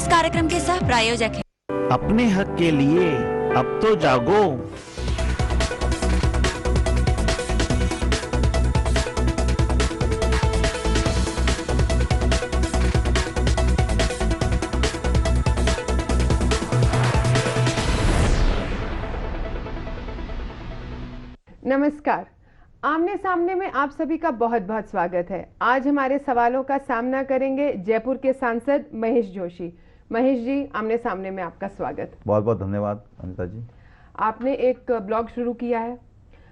कार्यक्रम के सह प्रायोजक हैं। अपने हक के लिए अब तो जागो। नमस्कार। आमने सामने में आप सभी का बहुत बहुत स्वागत है। आज हमारे सवालों का सामना करेंगे जयपुर के सांसद महेश जोशी। महेश जी, आमने सामने में आपका स्वागत। बहुत बहुत धन्यवाद अनिता जी। आपने एक ब्लॉग शुरू किया है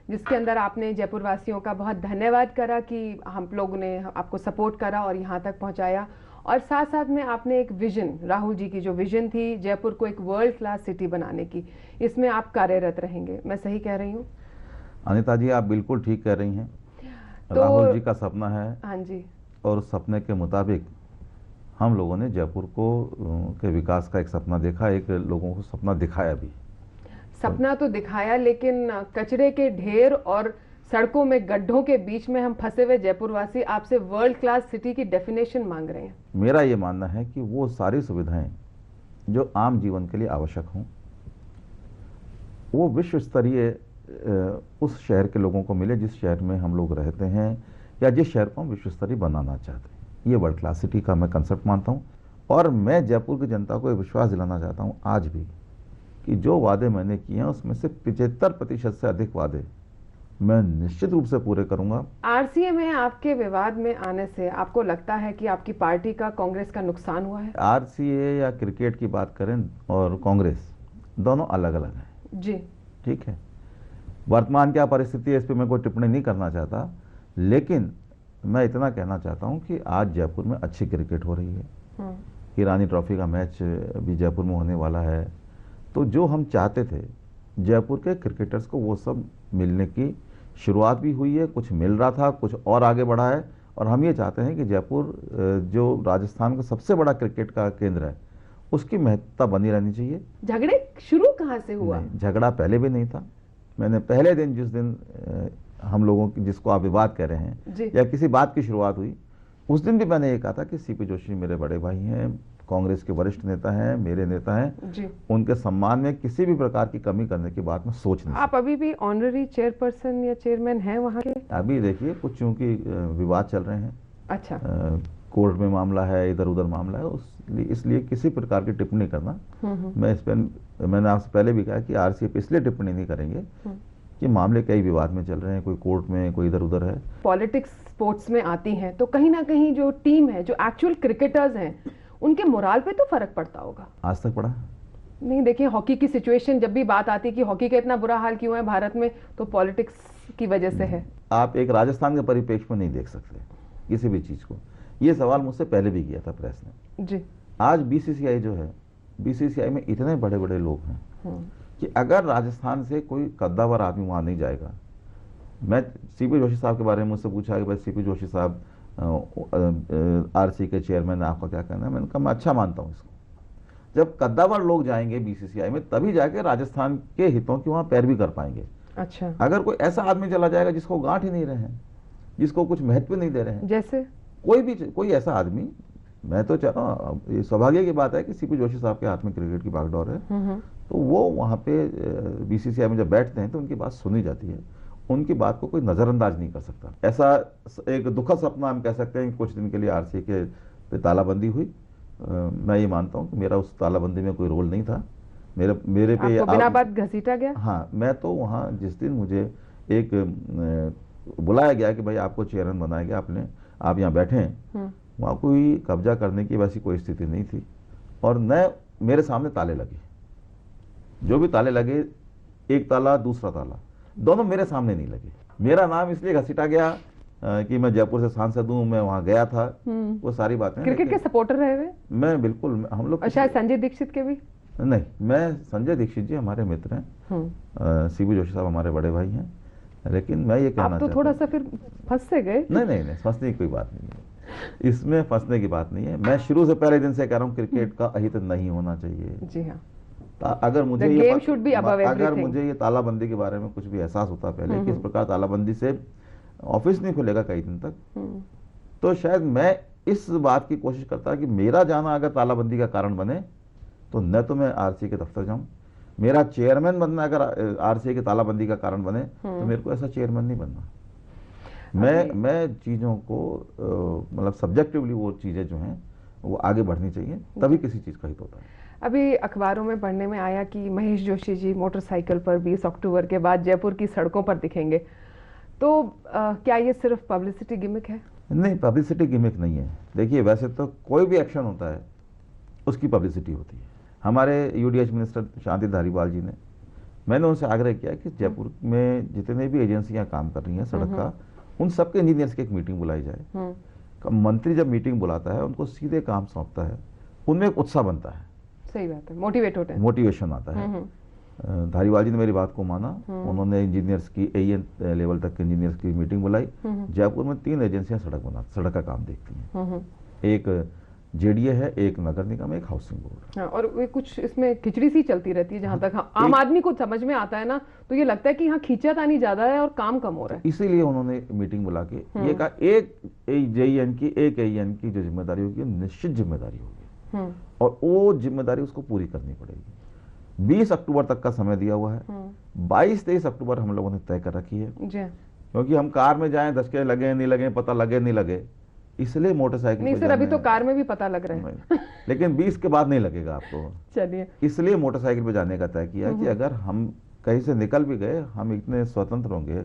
जिसके अंदर आपने जयपुर वासियों का बहुत धन्यवाद करा कि हम लोगों ने आपको सपोर्ट करा और यहाँ तक पहुँचाया, और साथ साथ में आपने एक विजन, राहुल जी की जो विजन थी जयपुर को एक वर्ल्ड क्लास सिटी बनाने की, इसमें आप कार्यरत रहेंगे। मैं सही कह रही हूँ? अनिता जी, आप बिल्कुल ठीक कह रही हैं। तो राहुल जी का सपना है। हाँ जी। और उस सपने के मुताबिक हम लोगों ने जयपुर को के विकास का एक सपना देखा, एक लोगों को सपना दिखाया भी। सपना तो दिखाया, लेकिन कचरे के ढेर और सड़कों में गड्ढों के बीच में हम फंसे हुए जयपुरवासी आपसे वर्ल्ड क्लास सिटी की डेफिनेशन मांग रहे हैं। मेरा ये मानना है कि वो सारी सुविधाएं जो आम जीवन के लिए आवश्यक हों वो विश्व स्तरीय उस शहर के लोगों को मिले जिस शहर में हम लोग रहते हैं, या जिस शहर को हम विश्व स्तरीय बनाना चाहते हैं। ये वर्ल्ड क्लास सिटी का मैं कंसेप्ट मानता हूँ, और मैं जयपुर की जनता को एक विश्वास दिलाना चाहता हूँ आज भी कि जो वादे मैंने किए हैं उसमें से 75% से अधिक वादे मैं निश्चित रूप से पूरे करूंगा। आरसीए में आपके विवाद में आने से आपको लगता है कि आपकी पार्टी का, कांग्रेस का नुकसान हुआ है? आरसीए या क्रिकेट की बात करें और कांग्रेस, दोनों अलग अलग हैं जी। ठीक है, वर्तमान क्या परिस्थिति है इस पर मैं कोई टिप्पणी नहीं करना चाहता, लेकिन मैं इतना कहना चाहता हूं कि आज जयपुर में अच्छी क्रिकेट हो रही है। ईरानी ट्रॉफी का मैच भी जयपुर में होने वाला है। तो जो हम चाहते थे जयपुर के क्रिकेटर्स को, वो सब मिलने की शुरुआत भी हुई है, कुछ मिल रहा था, कुछ और आगे बढ़ा है। और हम ये चाहते हैं कि जयपुर जो राजस्थान का सबसे बड़ा क्रिकेट का केंद्र है उसकी महत्ता बनी रहनी चाहिए। झगड़े शुरू कहाँ से हुआ? झगड़ा पहले भी नहीं था। मैंने पहले दिन, जिस दिन हम लोगों की, जिसको आप विवाद कह रहे हैं, या किसी बात की शुरुआत हुई, उस दिन भी मैंने ये कहा था कि सीपी जोशी मेरे बड़े भाई हैं, कांग्रेस के वरिष्ठ नेता हैं, मेरे नेता हैं जी। उनके सम्मान में किसी भी प्रकार की कमी करने की बात मैं सोच नहीं। आप अभी भी ऑनररी चेयरपर्सन या चेयरमैन हैं वहाँ के? अभी देखिए, कुछ चूंकि विवाद चल रहे हैं, अच्छा, कोर्ट में मामला है, इधर उधर मामला है, इसलिए किसी प्रकार की टिप्पणी करना, मैं इस पर, मैंने आपसे पहले भी कहा कि आरसीए पे इसलिए टिप्पणी नहीं करेंगे कि मामले कई विवाद में चल रहे हैं, कोई कोर्ट में, कोई इधर उधर है। पॉलिटिक्स स्पोर्ट्स में आती हैं तो कहीं ना कहीं जो टीम है, जो एक्चुअल क्रिकेटर्स हैं, उनके मोराल पे तो फर्क पड़ता होगा। आज तक पड़ा नहीं? देखिए, हॉकी की सिचुएशन जब भी बात आती है कि हॉकी का इतना बुरा हाल क्यों है भारत में, तो पॉलिटिक्स की वजह से है। आप एक राजस्थान के परिप्रेक्ष्य में नहीं देख सकते किसी भी चीज को। ये सवाल मुझसे पहले भी किया था प्रेस ने जी। आज बीसीसीआई जो है, बीसीसीआई में इतने बड़े बड़े लोग हैं कि अगर राजस्थान से कोई कद्दावर आदमी वहां नहीं जाएगा। मैं सीपी जोशी साहब के बारे में मुझसे पूछा कि भाई सीपी जोशी साहब आरसी के चेयरमैन, आपका क्या कहना है? मैंने कहा मैं अच्छा मानता हूं इसको। जब कद्दावर लोग जाएंगे बीसीसीआई में तभी जाके राजस्थान के हितों की वहां पैरवी कर पाएंगे। अच्छा, अगर कोई ऐसा आदमी चला जाएगा जिसको गांठ ही नहीं रहे हैं, जिसको कुछ महत्व नहीं दे रहे हैं, जैसे कोई ऐसा आदमी, मैं तो चाह रहा हूँ, ये सौभाग्य की बात है कि सीपी जोशी साहब के हाथ में क्रिकेट की बागडोर है, तो वो वहाँ पे बीसीसीआई में जब बैठते हैं तो उनकी बात सुनी जाती है, उनकी बात को कोई नजरअंदाज नहीं कर सकता। ऐसा एक दुखद सपना हम कह सकते हैं कि कुछ दिन के लिए आरसीए के पे तालाबंदी हुई। मैं ये मानता हूँ कि मेरा उस तालाबंदी में कोई रोल नहीं था। मेरे पे बिना बात घसीटा गया। हाँ, मैं तो वहाँ जिस दिन मुझे एक बुलाया गया कि भाई आपको चेयरमैन बनाया गया, आप यहाँ बैठे हैं, वहाँ कोई कब्जा करने की वैसी कोई स्थिति नहीं थी। और न मेरे सामने ताले लगे, जो भी ताले लगे, एक ताला दूसरा ताला, दोनों मेरे सामने नहीं लगे। मेरा नाम इसलिए घसीटा गया कि मैं जयपुर से सांसद हूँ, मैं वहाँ गया था, वो सारी बातें। क्रिकेट के सपोर्टर रहे हुए? मैं बिल्कुल, हम लोग, शायद संजय दीक्षित के भी नहीं। मैं, संजय दीक्षित जी हमारे मित्र हैं, सीपी जोशी साहब हमारे बड़े भाई हैं, लेकिन मैं ये कहना आप तो थोड़ा सा फिर फंस से गए। नहीं, फंसने की कोई बात नहीं है, इसमें फंसने की बात नहीं है। मैं शुरू से पहले दिन से कह रहा हूँ क्रिकेट का अहित नहीं होना चाहिए। जी हाँ। अगर मुझे ये तालाबंदी के बारे में कुछ भी एहसास होता पहले कि इस प्रकार तालाबंदी से ऑफिस नहीं खुलेगा कई दिन तक, तो शायद मैं इस बात की कोशिश करता है कि मेरा जाना अगर तालाबंदी का कारण बने तो न तो मैं आरसीए के दफ्तर जाऊं, मेरा चेयरमैन बनना अगर आरसीए की तालाबंदी का कारण बने तो मेरे को ऐसा चेयरमैन नहीं बनना। मैं चीज़ों को मतलब सब्जेक्टिवली वो चीज़ें जो हैं वो आगे बढ़नी चाहिए, तभी किसी चीज़ का हित होता है। अभी अखबारों में पढ़ने में आया कि महेश जोशी जी मोटरसाइकिल पर 20 अक्टूबर के बाद जयपुर की सड़कों पर दिखेंगे, तो क्या ये सिर्फ पब्लिसिटी गिमिक है? नहीं, पब्लिसिटी गिमिक नहीं है। देखिए, वैसे तो कोई भी एक्शन होता है उसकी पब्लिसिटी होती है। हमारे यूडीएच मिनिस्टर शांति धारीवाल जी ने, मैंने उनसे आग्रह किया कि जयपुर में जितने भी एजेंसियां काम कर रही हैं सड़क का, उन सबके इंजीनियर्स की एक मीटिंग बुलाई जाए। मंत्री जब मीटिंग बुलाता है उनको सीधे काम सौंपता है, उनमें एक उत्साह बनता है। सही बात है, मोटिवेट होते हैं, मोटिवेशन आता है। धारीवाल जी ने मेरी बात को माना, उन्होंने इंजीनियर्स की एएन लेवल तक के इंजीनियर्स की मीटिंग बुलाई। जयपुर में 3 एजेंसियां सड़क का काम देखती हैं, एक जेडीए है, एक नगर निगम, एक हाउसिंग बोर्ड। हाँ, और वे कुछ इसमें खिचड़ी सी चलती रहती है जहां तक आम आदमी को समझ में आता है ना, तो ये लगता है कि यहाँ खींचातानी ज्यादा है और काम कम हो रहा है। इसीलिए उन्होंने मीटिंग बुला के ये कहा, एक जेईएन की, एक एईएन की जो जिम्मेदारी होगी निश्चित जिम्मेदारी होगी और वो जिम्मेदारी उसको पूरी करनी पड़ेगी। 20 अक्टूबर तक का समय दिया हुआ है, 22-23 अक्टूबर हम लोगों ने तय कर रखी है, क्योंकि हम कार में जाएं, दशके लगे नहीं लगे, पता लगे नहीं लगे, इसलिए मोटरसाइकिल नहीं सर, अभी तो कार में भी पता लग रहा है लेकिन 20 के बाद नहीं लगेगा आपको। चलिए, इसलिए मोटरसाइकिल पे जाने का तय किया कि अगर हम कहीं से निकल भी गए, हम इतने स्वतंत्र होंगे,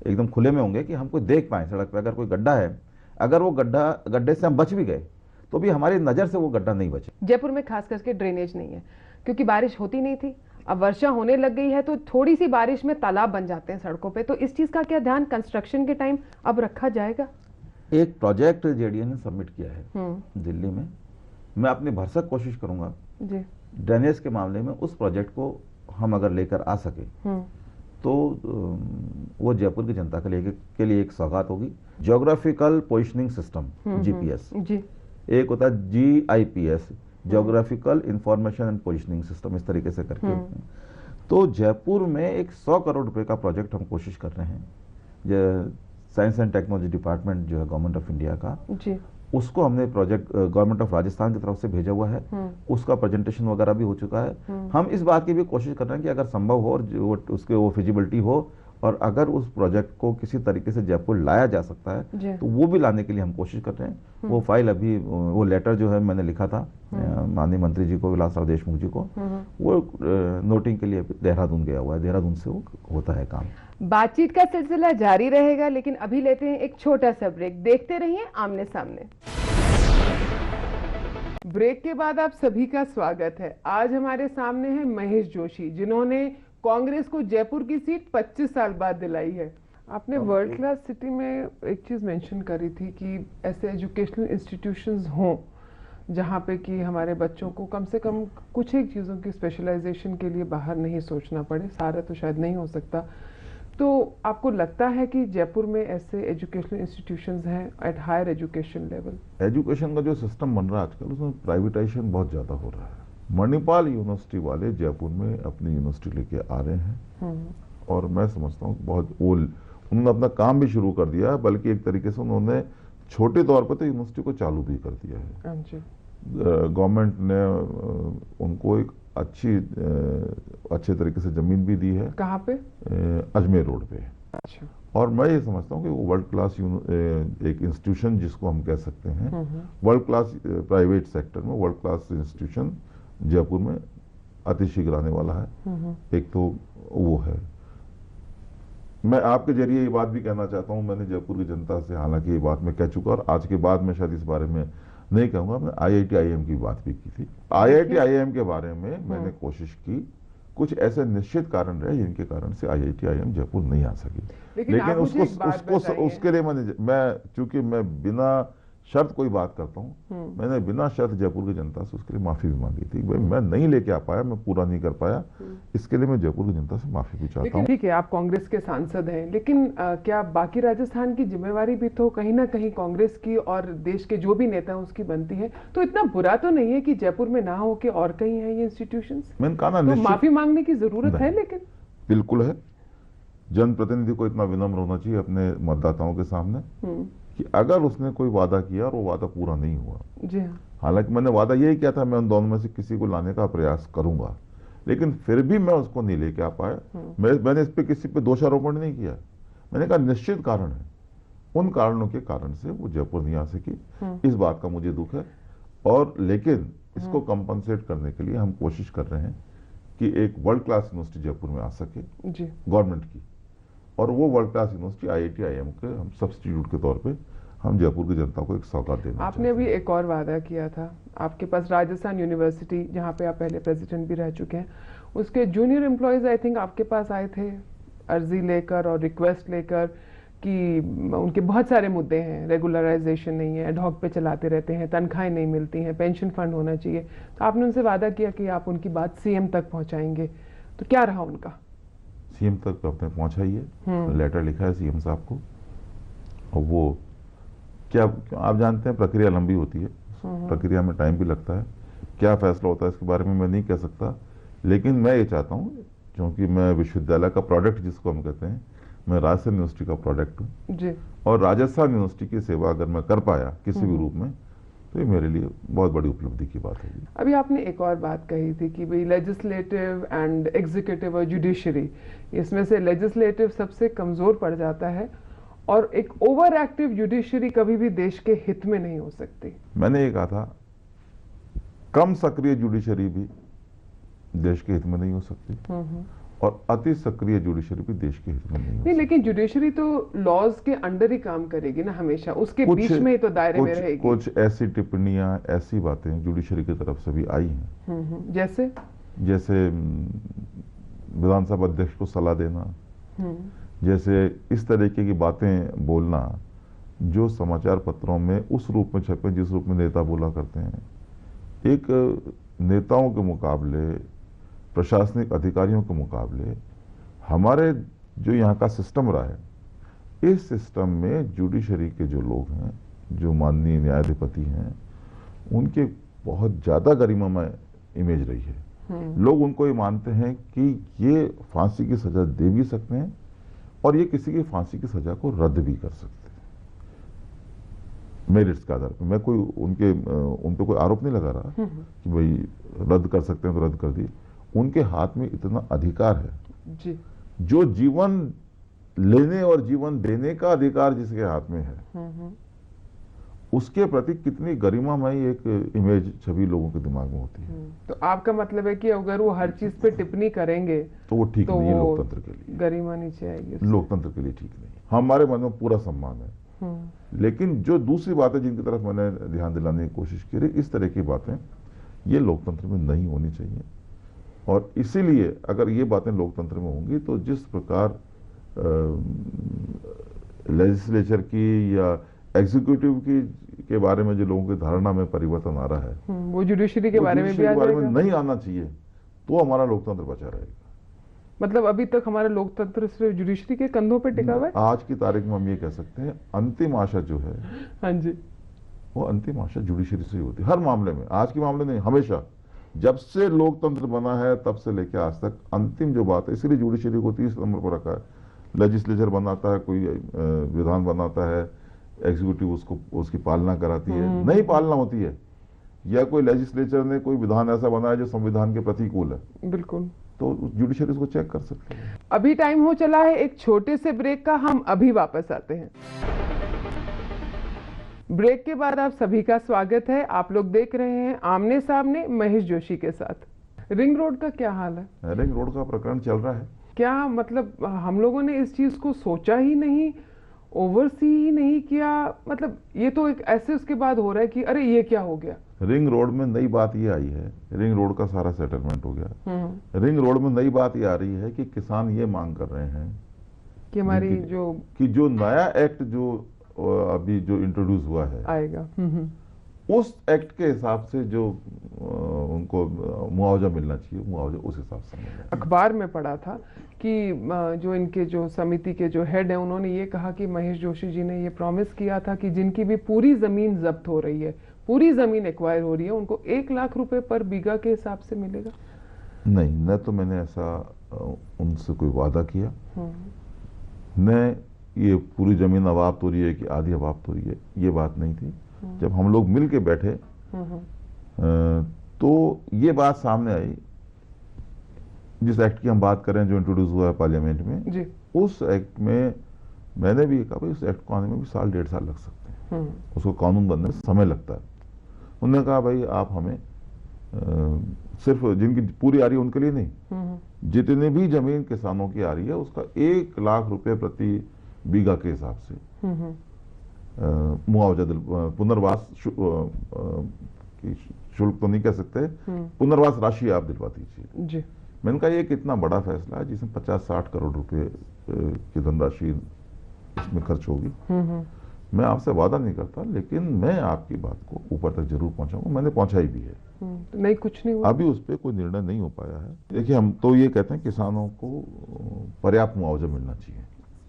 एकदम खुले में होंगे कि हम कोई देख पाए सड़क पे अगर कोई गड्ढा है, अगर वो गड्ढे से हम बच भी गए तो भी हमारी नजर से वो गड्ढा नहीं बचे। जयपुर में खास करके ड्रेनेज नहीं है, क्योंकि बारिश होती नहीं थी, अब वर्षा होने लग गई है तो थोड़ी सी बारिश में तालाब बन जाते हैं सड़कों पे, तो इस चीज का क्या ध्यान कंस्ट्रक्शन के टाइम अब रखा जाएगा? एक प्रोजेक्ट जेडीए ने सबमिट किया है दिल्ली में, मैं अपनी भरसक कोशिश करूंगा जी ड्रेनेज के मामले में उस प्रोजेक्ट को हम अगर लेकर आ सके तो वो जयपुर की जनता के लिए एक सौगात होगी। Geographical positioning system GPS ji, एक होता है GIPS, geographical information and positioning system, इस तरीके से करके तो जयपुर में एक 100 करोड़ रुपए का प्रोजेक्ट हम कोशिश कर रहे हैं। साइंस एंड टेक्नोलॉजी डिपार्टमेंट जो है गवर्नमेंट ऑफ इंडिया का जी, उसको हमने प्रोजेक्ट गवर्नमेंट ऑफ राजस्थान की तरफ से भेजा हुआ है, उसका प्रेजेंटेशन वगैरह भी हो चुका है। हम इस बात की भी कोशिश कर रहे हैं कि अगर संभव हो और उसके वो फिजिबिलिटी हो और अगर उस प्रोजेक्ट को किसी तरीके से जयपुर लाया जा सकता है तो वो भी लाने के लिए हम कोशिश कर रहे हैं। वो फाइल अभी, वो लेटर जो है मैंने लिखा था माननीय मंत्री जी को, विलासराव देशमुख जी को, वो नोटिंग के लिए देहरादून गया हुआ है, देहरादून से वो होता है काम। बातचीत का सिलसिला जारी रहेगा, लेकिन अभी लेते हैं एक छोटा सा ब्रेक। देखते रहिए आमने सामने। ब्रेक के बाद आप सभी का स्वागत है। आज हमारे सामने है महेश जोशी, जिन्होंने कांग्रेस को जयपुर की सीट 25 साल बाद दिलाई है। आपने वर्ल्ड क्लास सिटी में एक चीज मेंशन करी थी कि ऐसे एजुकेशनल इंस्टीट्यूशंस हों जहाँ पे कि हमारे बच्चों को कम से कम कुछ एक चीज़ों की स्पेशलाइजेशन के लिए बाहर नहीं सोचना पड़े, सारा तो शायद नहीं हो सकता। तो आपको लगता है कि जयपुर में ऐसे एजुकेशनल इंस्टीट्यूशंस हैं at higher education level? Education का जो सिस्टम बन रहा है आजकल, उसमें प्राइवेटाइजेशन बहुत ज़्यादा हो रहा है। मणिपाल यूनिवर्सिटी वाले जयपुर में अपनी यूनिवर्सिटी लेके आ रहे हैं और मैं समझता हूँ बहुत उन्होंने अपना काम भी शुरू कर दिया है, बल्कि एक तरीके से उन्होंने छोटे तौर पर तो यूनिवर्सिटी को चालू भी कर दिया है। गवर्नमेंट ने उनको एक अच्छे तरीके से जमीन भी दी है। कहाँ पे? अजमेर रोड पे। अच्छा। और मैं ये समझता हूँ कि वो वर्ल्ड क्लास एक इंस्टीट्यूशन जिसको हम कह सकते हैं, वर्ल्ड क्लास प्राइवेट सेक्टर में वर्ल्ड क्लास इंस्टीट्यूशन जयपुर में अतिशीघ्र आने वाला है। एक तो वो है। मैं आपके जरिए ये बात भी कहना चाहता हूँ, मैंने जयपुर की जनता से हालांकि ये बात मैं कह चुका और आज के बाद मैं शायद इस बारे में नहीं कहूंगा। मैंने IIT IIM की बात भी की थी। IIT IIM के बारे में मैंने कोशिश की, कुछ ऐसे निश्चित कारण रहे जिनके कारण से IIT IIM जयपुर नहीं आ सकी, लेकिन उसके लिए मैं चूंकि मैं बिना शर्त कोई बात करता हूँ, मैंने बिना शर्त जयपुर की जनता से उसके लिए माफी भी मांगी थी। भाई मैं नहीं लेके आ पाया, मैं पूरा नहीं कर पाया, इसके लिए मैं जयपुर की जनता से माफी भी चाहता हूँ। ठीक है, आप कांग्रेस के सांसद हैं, लेकिन क्या बाकी राजस्थान की जिम्मेवारी भी तो कहीं ना कहीं कांग्रेस की और देश के जो भी नेता हैं उसकी बनती है? तो इतना बुरा तो नहीं है कि जयपुर में ना हो के और कहीं है ये इंस्टीट्यूशंस? मैंने कहा ना, तो माफी मांगने की जरूरत है, लेकिन बिल्कुल है। जनप्रतिनिधि को इतना विनम्र होना चाहिए अपने मतदाताओं के सामने कि अगर उसने कोई वादा किया और वो वादा पूरा नहीं हुआ, जी हाँ, हालांकि मैंने वादा यही किया था मैं उन दोनों में से किसी को लाने का प्रयास करूंगा, लेकिन फिर भी मैं उसको नहीं लेके आ पाया। मैंने इस पे किसी पे दोषारोपण नहीं किया, मैंने कहा निश्चित कारण है, उन कारणों के कारण से वो जयपुर नहीं आ सकी, इस बात का मुझे दुख है। और लेकिन इसको कंपनसेट करने के लिए हम कोशिश कर रहे हैं कि एक वर्ल्ड क्लास यूनिवर्सिटी जयपुर में आ सके जी, गवर्नमेंट की, और वो world class university IIT IIM के हम सब्स्टिट्यूट के तौर पे हम जयपुर की जनता को एक सौगात देना आपने अभी एक और वादा किया था, आपके पास राजस्थान यूनिवर्सिटी जहाँ पे आप पहले प्रेसिडेंट भी रह चुके हैं, उसके जूनियर एम्प्लॉयज आई थिंक आपके पास आए थे अर्जी लेकर और रिक्वेस्ट लेकर कि उनके बहुत सारे मुद्दे हैं, रेगुलराइजेशन नहीं है, एडहॉक पे चलाते रहते हैं, तनख्वाहें नहीं मिलती हैं, पेंशन फंड होना चाहिए, तो आपने उनसे वादा किया कि आप उनकी बात CM तक पहुंचाएंगे, तो क्या रहा उनका? CM तक अपने पहुंचाइए, लेटर लिखा है CM साहब को, और वो क्या आप जानते हैं प्रक्रिया लंबी होती है, प्रक्रिया में टाइम भी लगता है, क्या फैसला होता है इसके बारे में मैं नहीं कह सकता, लेकिन मैं ये चाहता हूँ क्योंकि मैं विश्वविद्यालय का प्रोडक्ट जिसको हम कहते हैं, मैं राजस्थान यूनिवर्सिटी का प्रोडक्ट हूँ जी, और राजस्थान यूनिवर्सिटी की सेवा अगर मैं कर पाया किसी भी रूप में तो ये मेरे लिए बहुत बड़ी उपलब्धि की बात होगी। अभी आपने एक और बात कही थी कि भाई लेजिस्लेटिव एंड एग्जीक्यूटिव और जुडिशरी, इसमें से लेजिस्लेटिव सबसे कमजोर पड़ जाता है और एक ओवर एक्टिव जुडिशरी कभी भी देश के हित में नहीं हो सकती। मैंने ये कहा था कम सक्रिय जुडिशरी भी देश के हित में नहीं हो सकती और अति सक्रिय जुडिशरी भी देश के हित में नहीं हो सकती। लेकिन जुडिशरी तो लॉज के अंडर ही काम करेगी ना, हमेशा उसके बीच में ही तो दायरे में रहेगी। कुछ ऐसी टिप्पणियां, ऐसी बातें जुडिशरी की तरफ से भी आई हैं, जैसे विधानसभा अध्यक्ष को सलाह देना, जैसे इस तरीके की बातें बोलना जो समाचार पत्रों में उस रूप में छपे जिस रूप में नेता बोला करते हैं। एक नेताओं के मुकाबले, प्रशासनिक अधिकारियों के मुकाबले हमारे जो यहाँ का सिस्टम रहा है, इस सिस्टम में जुडिशरी के जो लोग हैं, जो माननीय न्यायाधिपति हैं, उनके बहुत ज़्यादा गरिमामय इमेज रही है। लोग उनको ये मानते हैं कि ये फांसी की सजा दे भी सकते हैं और ये किसी की फांसी की सजा को रद्द भी कर सकते हैं मेरिट्स के आधार पर। मैं कोई उन पे कोई आरोप नहीं लगा रहा कि भाई रद्द कर सकते हैं तो रद्द कर दिए। उनके हाथ में इतना अधिकार है जी। जो जीवन लेने और जीवन देने का अधिकार जिसके हाथ में है, उसके प्रति कितनी गरिमामयी एक इमेज छवि लोगों के दिमाग में होती है। तो आपका मतलब है कि अगर वो हर चीज पे टिप्पणी करेंगे तो वो ठीक नहीं है लोकतंत्र के लिए, गरिमा नीचे आएगी उससे। लोकतंत्र के लिए ठीक नहीं। हमारे मन में पूरा सम्मान है, लेकिन जो दूसरी बातें जिनकी तरफ मैंने ध्यान दिलाने की कोशिश की, इस तरह की बातें ये लोकतंत्र में नहीं होनी चाहिए। और इसीलिए अगर ये बातें लोकतंत्र में होंगी तो जिस प्रकार लेजिस्लेचर की या एग्जीक्यूटिव की के बारे में जो लोगों की धारणा में परिवर्तन आ रहा है, वो जुडिशरी के बारे में भी नहीं आना चाहिए, तो हमारा लोकतंत्र बचा रहेगा। मतलब अभी तक हमारा लोकतंत्र सिर्फ जुडिशरी के कंधों पे टिका हुआ है। आज की तारीख में हम ये कह सकते हैं अंतिम आशा जो है, हाँ जी, वो अंतिम आशा जुडिशरी से ही होती है हर मामले में। आज के मामले नहीं, हमेशा जब से लोकतंत्र बना है तब से लेकर आज तक अंतिम जो बात है, इसलिए जुडिशरी को 30 नंबर पर रखा है। लेजिस्लेचर बनाता है, कोई विधान बनाता है, एग्जीक्यूटिव उसको उसकी पालना कराती है, नहीं पालना होती है, या कोई लेजिस्लेचर ने कोई विधान ऐसा बनाया जो संविधान के प्रतिकूल है, बिल्कुल, तो जुडिशरी उसको चेक कर सकती है। अभी टाइम हो चला है एक छोटे से ब्रेक का, हम अभी वापस आते हैं। ब्रेक के बाद आप सभी का स्वागत है। आप लोग देख रहे हैं आमने सामने महेश जोशी के साथ। रिंग रोड का क्या हाल है? रिंग रोड का प्रकरण चल रहा है। क्या मतलब हम लोगों ने इस चीज को सोचा ही नहीं, ओवरसी ही नहीं किया? मतलब ये तो एक ऐसे उसके बाद हो रहा है कि अरे ये क्या हो गया। रिंग रोड में नई बात ये आई है, रिंग रोड का सारा सेटलमेंट हो गया। रिंग रोड में नई बात ये आ रही है कि किसान ये मांग कर रहे हैं कि हमारी जो नया एक्ट जो अभी जो इंट्रोड्यूस हुआ है आएगा, उस एक्ट के हिसाब से जो उनको मुआवजा मिलना चाहिए, मुआवजा उस हिसाब से मिलना। अखबार में पढ़ा था कि जो इनके जो समिति के जो हेड है, उन्होंने ये कहा कि महेश जोशी जी ने ये प्रॉमिस किया था कि जिनकी भी पूरी जमीन जब्त हो रही है, पूरी जमीन एक्वायर हो रही है, उनको 1 लाख रुपए पर बीघा के हिसाब से मिलेगा। नहीं, न तो मैंने ऐसा उनसे कोई वादा किया, न ये पूरी जमीन अवाब तो रही है कि आधी अवाब तो रही है, ये बात नहीं थी। जब हम लोग मिल के बैठे तो ये बात सामने आई, जिस एक्ट की हम बात करें जो इंट्रोड्यूस हुआ है पार्लियामेंट में जी। उस एक्ट में मैंने भी कहा भाई उस एक्ट को आने में भी साल 1.5 साल लग सकते हैं, उसको कानून बनने में समय लगता है। उन्होंने कहा भाई आप हमें सिर्फ जिनकी पूरी आ रही है उनके लिए नहीं, जितने भी जमीन किसानों की आ रही है उसका 1 लाख रुपए प्रति बीघा के हिसाब से मुआवजा पुनर्वास की शुल्क तो नहीं कह सकते, पुनर्वास राशि आप दिलवा दीजिए जी। मैंने कहा ये कितना बड़ा फैसला है जिसमें 50-60 करोड़ रुपए की धनराशि इसमें खर्च होगी। मैं आपसे वादा नहीं करता, लेकिन मैं आपकी बात को ऊपर तक जरूर पहुंचाऊंगा। मैंने पहुंचाई भी है। नहीं, कुछ नहीं हुआ। अभी उस पर कोई निर्णय नहीं हो पाया है। देखिए हम तो ये कहते हैं किसानों को पर्याप्त मुआवजा मिलना चाहिए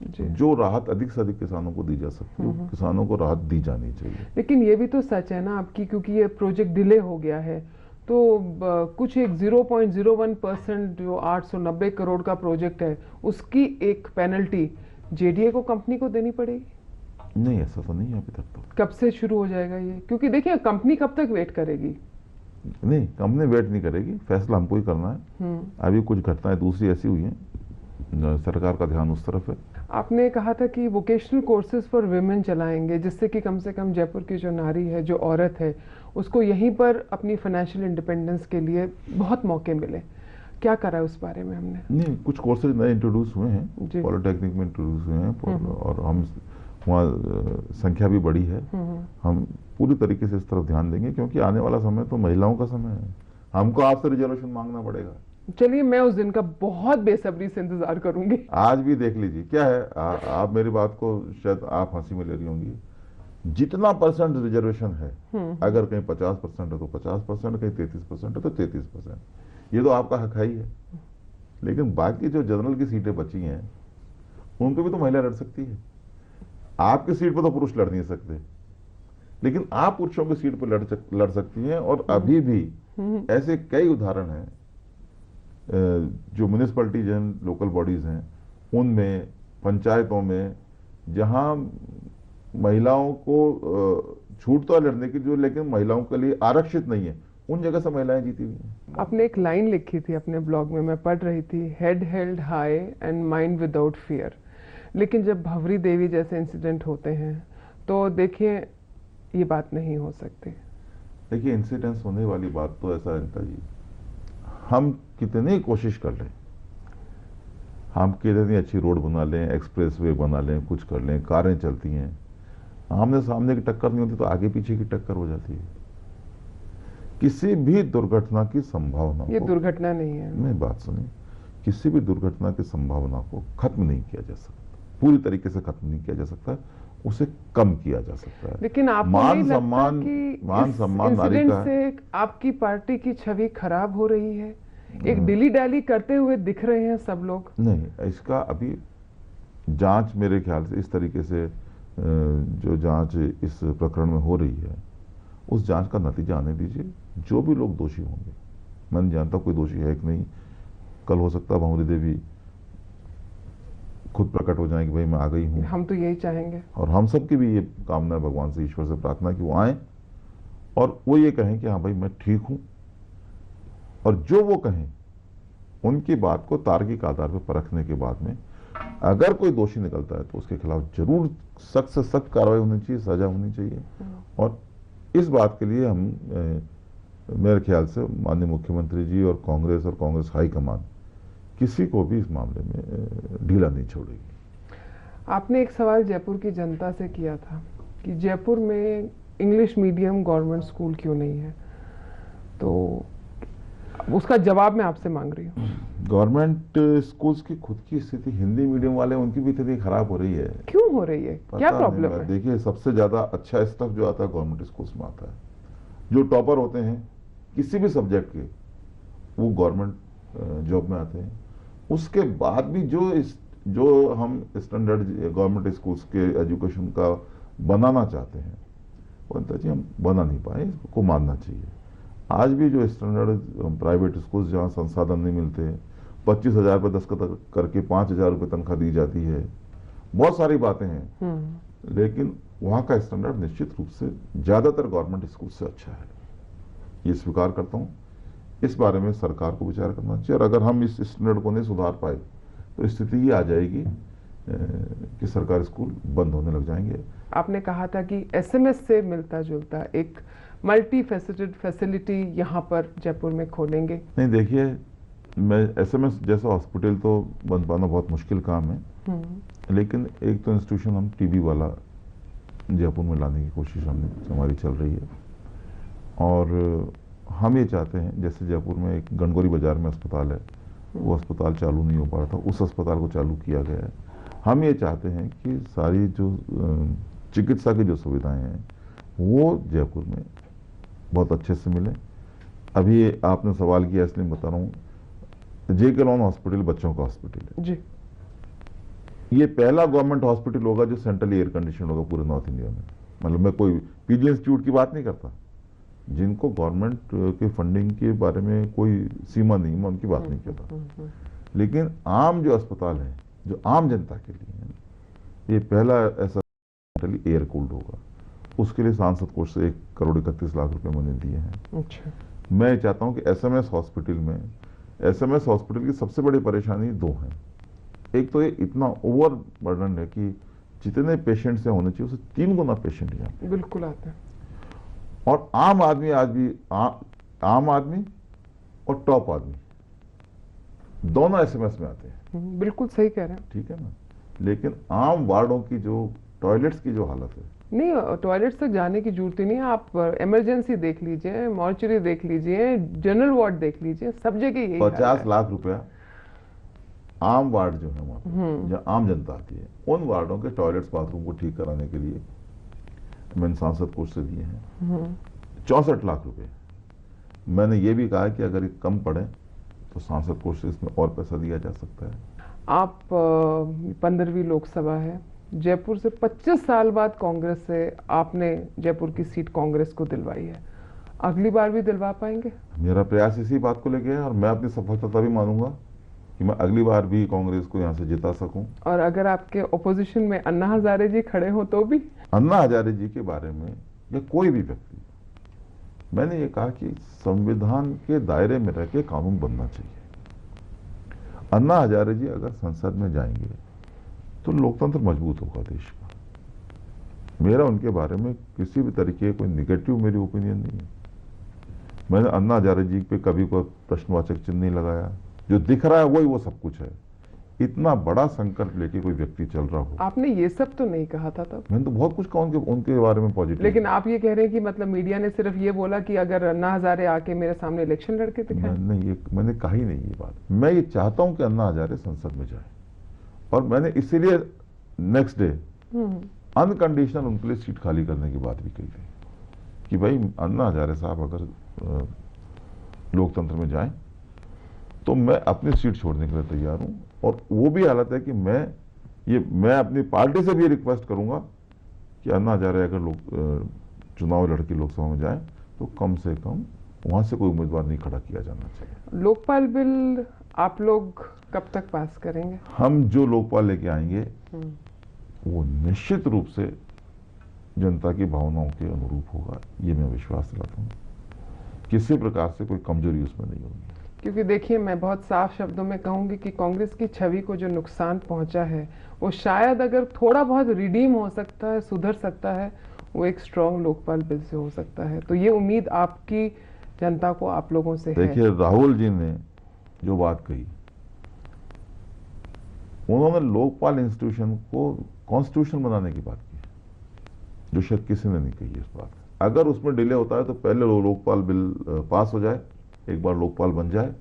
जी। जो राहत अधिक से अधिक किसानों को दी जा सकती है किसानों को राहत दी जानी चाहिए। लेकिन ये भी तो सच है ना आपकी, क्योंकि ये प्रोजेक्ट डिले हो गया है तो कुछ एक 0.01% जो 890 करोड़ का प्रोजेक्ट है उसकी एक पेनल्टी जेडीए को कंपनी को देनी पड़ेगी। नहीं, ऐसा तो नहीं है अभी तक। तो कब से शुरू हो जाएगा ये? क्योंकि देखिए कंपनी कब तक वेट करेगी? नहीं, कंपनी वेट नहीं करेगी, फैसला हमको ही करना है। अभी कुछ घटनाएं दूसरी ऐसी हुई हैं, सरकार का ध्यान उस तरफ है। आपने कहा था कि वोकेशनल कोर्सेज फॉर विमेन चलाएंगे जिससे कि कम से कम जयपुर की जो नारी है, जो औरत है, उसको यहीं पर अपनी फाइनेंशियल इंडिपेंडेंस के लिए बहुत मौके मिले। क्या करा है उस बारे में हमने? नहीं, कुछ कोर्सेज नए इंट्रोड्यूस हुए हैं, पॉलिटेक्निक में इंट्रोड्यूस हुए हैं और हम वहाँ संख्या भी बढ़ी है। हम पूरी तरीके से इस तरफ ध्यान देंगे क्योंकि आने वाला समय तो महिलाओं का समय है। हमको आपसे रिजर्वेशन मांगना पड़ेगा। चलिए, मैं उस दिन का बहुत बेसब्री से इंतजार करूंगी। आज भी देख लीजिए क्या है। आप मेरी बात को शायद आप हंसी में ले रही होंगी, जितना परसेंट रिजर्वेशन है, अगर कहीं 50% है तो 50%, कहीं 33% है तो 33%, ये तो आपका हक ही है। लेकिन बाकी जो जनरल की सीटें बची हैं उन पर भी तो महिला लड़ सकती है। आपकी सीट पर तो पुरुष लड़ नहीं सकते, लेकिन आप पुरुषों की सीट पर लड़ सकती हैं। और अभी भी ऐसे कई उदाहरण हैं जो म्यूनिसिपैलिटीज हैं, लोकल बॉडीज हैं, उनमें पंचायतों में जहां महिलाओं को छूट तो है लड़ने की, जो लेकिन महिलाओं के लिए आरक्षित नहीं है, उन जगह से महिलाएं जीती हुई हैं। आपने एक लाइन लिखी थी अपने ब्लॉग में, मैं पढ़ रही थी, head held high and mind without fear. लेकिन जब भंवरी देवी जैसे इंसिडेंट होते हैं तो देखिए ये बात नहीं हो सकती। देखिए इंसिडेंट्स होने वाली बात तो ऐसा है नेता जी, हम कितनी कोशिश कर लें, हम कितनी अच्छी रोड बना लें, एक्सप्रेसवे बना लें, कुछ कर लें, कारें चलती हैं, आमने सामने की टक्कर नहीं होती तो आगे पीछे की टक्कर हो जाती है। किसी भी दुर्घटना की संभावना, ये दुर्घटना नहीं है, नहीं बात सुनिए, किसी भी दुर्घटना की संभावना को खत्म नहीं किया जा सकता, पूरी तरीके से खत्म नहीं किया जा सकता, उसे कम किया जा सकता है। लेकिन आपको मान नहीं सम्मान, लगता कि मान सम्मान नारी का से आपकी पार्टी की छवि खराब हो रही है? एक डिली डैली करते हुए दिख रहे हैं सब लोग। नहीं, इसका अभी जांच मेरे ख्याल से इस तरीके से जो जांच इस प्रकरण में हो रही है, उस जांच का नतीजा आने दीजिए। जो भी लोग दोषी होंगे, मैं नहीं जानता कोई दोषी है कि नहीं, कल हो सकता है भंवरी देवी खुद प्रकट हो जाए कि भाई मैं आ गई हूं। हम तो यही चाहेंगे और हम सबकी भी ये कामना है, भगवान से, ईश्वर से प्रार्थना कि वो आए और वो ये कहें कि हाँ भाई मैं ठीक हूं, और जो वो कहें उनकी बात को तार्किक आधार पर परखने के बाद में अगर कोई दोषी निकलता है तो उसके खिलाफ जरूर सख्त से सख्त कार्रवाई होनी चाहिए, सजा होनी चाहिए। और इस बात के लिए हम मेरे ख्याल से माननीय मुख्यमंत्री जी और कांग्रेस हाईकमान किसी को भी इस मामले में ढीला नहीं छोड़ेगी। आपने एक सवाल जयपुर की जनता से किया था कि जयपुर में इंग्लिश मीडियम गवर्नमेंट स्कूल क्यों नहीं है, तो उसका जवाब मैं आपसे मांग रही हूँ। गवर्नमेंट स्कूल्स की खुद की स्थिति, हिंदी मीडियम वाले उनकी भी स्थिति खराब हो रही है। क्यों हो रही है, क्या प्रॉब्लम है? देखिए सबसे ज्यादा अच्छा स्टफ जो आता है गवर्नमेंट स्कूल्स में आता है। जो टॉपर होते हैं किसी भी सब्जेक्ट के, वो गवर्नमेंट जॉब में आते हैं। उसके बाद भी जो हम स्टैंडर्ड गवर्नमेंट स्कूल्स के एजुकेशन का बनाना चाहते हैं, वो जी हम बना नहीं पाए, इसको मानना चाहिए। आज भी जो स्टैंडर्ड प्राइवेट स्कूल्स जहाँ संसाधन नहीं मिलते, 25,000 रुपये दस्तखत करके 5,000 रुपये तनख्वाह दी जाती है, बहुत सारी बातें हैं, लेकिन वहां का स्टैंडर्ड निश्चित रूप से ज्यादातर गवर्नमेंट स्कूल से अच्छा है, ये स्वीकार करता हूं। इस बारे में सरकार को विचार करना चाहिए, और अगर हम इस स्टैंडर्ड को नहीं सुधार पाए तो स्थिति ये आ जाएगी कि सरकारी स्कूल बंद होने लग जाएंगे। आपने कहा था कि एसएमएस से मिलता जुलता एक मल्टी फैसेटेड फैसिलिटी यहाँ पर जयपुर में खोलेंगे। नहीं, देखिए, मैं एसएमएस जैसा हॉस्पिटल तो बन पाना बहुत मुश्किल काम है, लेकिन एक तो इंस्टीट्यूशन हम टीबी वाला जयपुर में लाने की कोशिश हमारी चल रही है। और हम ये चाहते हैं, जैसे जयपुर में एक गणगौरी बाजार में अस्पताल है, वो अस्पताल चालू नहीं हो पा रहा था, उस अस्पताल को चालू किया गया है। हम ये चाहते हैं कि सारी जो चिकित्सा की जो सुविधाएं हैं वो जयपुर में बहुत अच्छे से मिले। अभी आपने सवाल किया इसलिए बता रहा हूँ, JK लॉन हॉस्पिटल बच्चों का हॉस्पिटल है जी, ये पहला गवर्नमेंट हॉस्पिटल होगा जो सेंट्रली एयर कंडीशन होगा पूरे नॉर्थ इंडिया में। मतलब मैं कोई पीजी इंस्टीट्यूट की बात नहीं करता, जिनको गवर्नमेंट के फंडिंग के बारे में कोई सीमा नहीं, मैं उनकी बात नहीं करता, लेकिन आम जो अस्पताल है जो आम जनता के लिए है, ये पहला ऐसा सेंट्रली एयर कूल्ड होगा। उसके लिए सांसद कोष से 1,31,00,000 रुपए मैंने दिए हैं। अच्छा, मैं चाहता हूं कि एसएमएस हॉस्पिटल की सबसे बड़ी परेशानी दो हैं। एक तो ये इतना ओवर बर्डन है कि जितने पेशेंट से होने चाहिए उससे 3 गुना पेशेंट यहाँ बिल्कुल आते हैं। और आम आदमी आम आदमी और टॉप आदमी दोनों एसएमएस में आते हैं। बिल्कुल सही कह रहे हैं। ठीक है ना, लेकिन आम वार्डों की जो टॉयलेट्स की जो हालत है, नहीं, टॉयलेट तक जाने की जरूरत ही नहीं है। आप इमरजेंसी देख लीजिए, मॉर्चरी देख लीजिए, जनरल वार्ड देख लीजिए, सब जगह यही 50 लाख रुपया आम वार्ड जो है वहां पर जहाँ आम जनता आती है, उन वार्डों के टॉयलेट्स बाथरूम को ठीक कराने के लिए मैंने सांसद कोष से दिए हैं 64 लाख रुपए। मैंने ये भी कहा कि अगर ये कम पड़े तो सांसद कोष से इसमें और पैसा दिया जा सकता है। आप 15वीं लोकसभा है, जयपुर से 25 साल बाद कांग्रेस से आपने जयपुर की सीट कांग्रेस को दिलवाई है, अगली बार भी दिलवा पाएंगे? मेरा प्रयास इसी बात को लेके है, और मैं अपनी सफलता तभी मानूंगा कि मैं अगली बार भी कांग्रेस को यहाँ से जिता सकूं। और अगर आपके ओपोजिशन में अन्ना हजारे जी खड़े हो तो भी? अन्ना हजारे जी के बारे में या कोई भी व्यक्ति, मैंने ये कहा कि संविधान के दायरे में रह के कानून बनना चाहिए। अन्ना हजारे जी अगर संसद में जाएंगे तो लोकतंत्र मजबूत होगा देश का। मेरा उनके बारे में किसी भी तरीके कोई निगेटिव मेरी ओपिनियन नहीं है। मैंने अन्ना हजारे जी पे कभी कोई प्रश्नवाचक चिन्ह नहीं लगाया। जो दिख रहा है वही वो सब कुछ है। इतना बड़ा संकल्प लेके कोई व्यक्ति चल रहा हो। आपने ये सब तो नहीं कहा था तब। मैंने तो बहुत कुछ कहा उनके बारे में पॉजिटिव। लेकिन आप ये कह रहे हैं कि मतलब मीडिया ने सिर्फ ये बोला कि अगर अन्ना हजारे आके मेरे सामने इलेक्शन लड़के दिखाए। मैंने कहा ही नहीं ये बात। मैं ये चाहता हूं कि अन्ना हजारे संसद में जाए, और मैंने इसीलिए नेक्स्ट डे अनकंडीशनल उनके लिए सीट खाली करने की बात भी कही थी कि भाई अपना हजारे साहब अगर लोकतंत्र में जाएं तो मैं अपनी सीट छोड़ने के लिए तैयार हूं। और वो भी हालत है कि मैं अपनी पार्टी से भी रिक्वेस्ट करूंगा कि अन्ना हजारे अगर चुनाव लड़के लोकसभा में जाए तो कम से कम वहां से कोई उम्मीदवार नहीं खड़ा किया जाना चाहिए। लोकपाल बिल आप लोग कब तक पास करेंगे? हम जो लोकपाल लेके आएंगे वो निश्चित रूप से जनता की भावनाओं के अनुरूप होगा, ये मैं विश्वास दिलाता हूँ। किसी प्रकार से कोई कमजोरी उसमें नहीं होगी। क्योंकि देखिए, मैं बहुत साफ शब्दों में कहूंगी कि कांग्रेस की छवि को जो नुकसान पहुंचा है वो शायद अगर थोड़ा बहुत रिडीम हो सकता है, सुधर सकता है, वो एक स्ट्रांग लोकपाल बिल से हो सकता है। तो ये उम्मीद आपकी जनता को, आप लोगों से है। देखिए, राहुल जी ने जो बात कही, उन्होंने लोकपाल इंस्टीट्यूशन को कॉन्स्टिट्यूशन बनाने की बात की, जो शायद किसी ने नहीं कही इस बात। अगर उसमें डिले होता है तो पहले लोकपाल बिल पास हो जाए, एक बार लोकपाल बन जाए,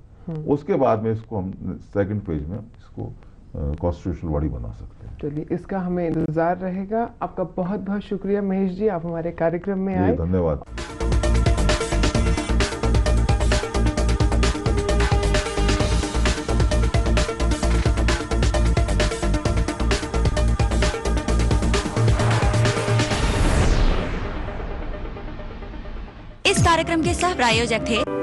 उसके बाद में इसको हम सेकंड फेज में इसको कॉन्स्टिट्यूशनल बॉडी बना सकते हैं। चलिए, इसका हमें इंतजार रहेगा। आपका बहुत बहुत शुक्रिया महेश जी, आप हमारे कार्यक्रम में आए। धन्यवाद। इस कार्यक्रम के सह प्रायोजक थे